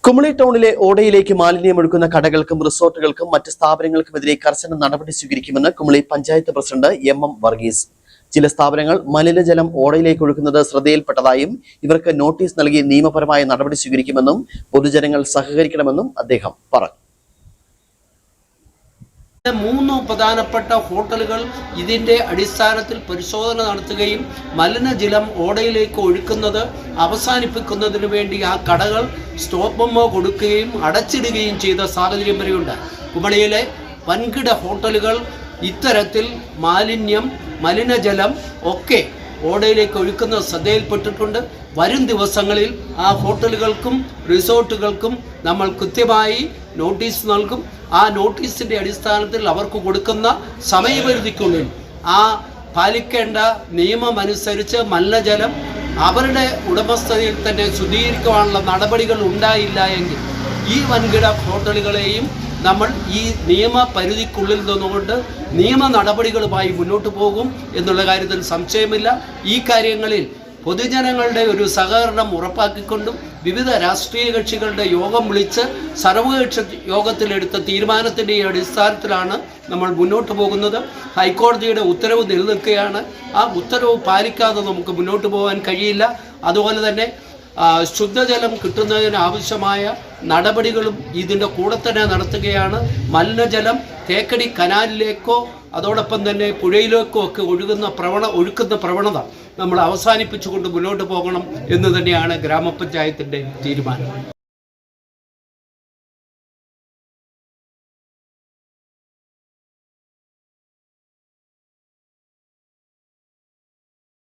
കുമളി ടൗണിലെ ഓടയിലേക്ക് മാലിന്യമൊഴുക്കുന്ന കടകൾക്കും റിസോർട്ടുകൾക്കും മറ്റ് സ്ഥാപനങ്ങൾക്കുമെതിരെ കർശന നടപടി സ്വീകരിക്കുമെന്ന് കുമളി പഞ്ചായത്ത് പ്രസിഡന്റ് എം വർഗീസ്. ചില സ്ഥാപനങ്ങൾ മലിനജലം ഓടയിലേക്ക് ഒഴുക്കുന്നത് ശ്രദ്ധയിൽപ്പെട്ടതായും ഇവർക്ക് നോട്ടീസ് നൽകി നിയമപരമായ നടപടി സ്വീകരിക്കുമെന്നും പൊതുജനങ്ങൾ സഹകരിക്കണമെന്നും അദ്ദേഹം പറഞ്ഞു. 3 പ്രധാനപ്പെട്ട ഹോട്ടലുകൾ ഇതിൻ്റെ അടിസ്ഥാനത്തിൽ പരിശോധന നടത്തുകയും മലിനജലം ഓടയിലേക്ക് ഒഴുക്കുന്നത് അവസാനിപ്പിക്കുന്നതിന് വേണ്ടി ആ കടകൾ സ്റ്റോപ്പ് മെമ്മോ കൊടുക്കുകയും അടച്ചിടുകയും ചെയ്ത സാഹചര്യം വരെയുണ്ട്. കുമളിയിലെ വൻകിട ഹോട്ടലുകൾ ഇത്തരത്തിൽ മലിനജലം ഒക്കെ ഓടയിലേക്ക് ഒഴുക്കുന്ന ശ്രദ്ധയിൽപ്പെട്ടിട്ടുണ്ട്. വരും ദിവസങ്ങളിൽ ആ ഹോട്ടലുകൾക്കും റിസോർട്ടുകൾക്കും നമ്മൾ കൃത്യമായി നോട്ടീസ് നൽകും. ആ നോട്ടീസിൻ്റെ അടിസ്ഥാനത്തിൽ അവർക്ക് കൊടുക്കുന്ന സമയപരിധിക്കുള്ളിൽ ആ പാലിക്കേണ്ട നിയമമനുസരിച്ച് മലിനജലം അവരുടെ ഉടമസ്ഥതയിൽ തന്നെ ശുദ്ധീകരിക്കുവാനുള്ള നടപടികൾ ഉണ്ടായില്ല എങ്കിൽ ഈ വൻകിട ഹോട്ടലുകളെയും നമ്മൾ ഈ നിയമപരിധിക്കുള്ളിൽ നിന്നുകൊണ്ട് നിയമ നടപടികളുമായി മുന്നോട്ട് പോകും എന്നുള്ള കാര്യത്തിൽ സംശയമില്ല. ഈ കാര്യങ്ങളിൽ പൊതുജനങ്ങളുടെ ഒരു സഹകരണം ഉറപ്പാക്കിക്കൊണ്ടും വിവിധ രാഷ്ട്രീയ കക്ഷികളുടെ യോഗം വിളിച്ച് സർവകക്ഷി യോഗത്തിലെടുത്ത തീരുമാനത്തിൻ്റെ അടിസ്ഥാനത്തിലാണ് നമ്മൾ മുന്നോട്ട് പോകുന്നത്. ഹൈക്കോടതിയുടെ ഉത്തരവ് നിലനിൽക്കുകയാണ്. ആ ഉത്തരവ് പാലിക്കാതെ നമുക്ക് മുന്നോട്ട് പോകാൻ കഴിയില്ല. അതുപോലെ തന്നെ ശുദ്ധജലം കിട്ടുന്നതിന് ആവശ്യമായ നടപടികളും ഇതിൻ്റെ കൂടെ തന്നെ നടത്തുകയാണ്. മലിനജലം തേക്കടി കനാലിലേക്കോ അതോടൊപ്പം തന്നെ പുഴയിലേക്കോ ഒക്കെ ഒഴുക്കുന്ന പ്രവണത നമ്മൾ അവസാനിപ്പിച്ചുകൊണ്ട് മുന്നോട്ട് പോകണം എന്ന് തന്നെയാണ് ഗ്രാമപഞ്ചായത്തിൻ്റെ തീരുമാനം.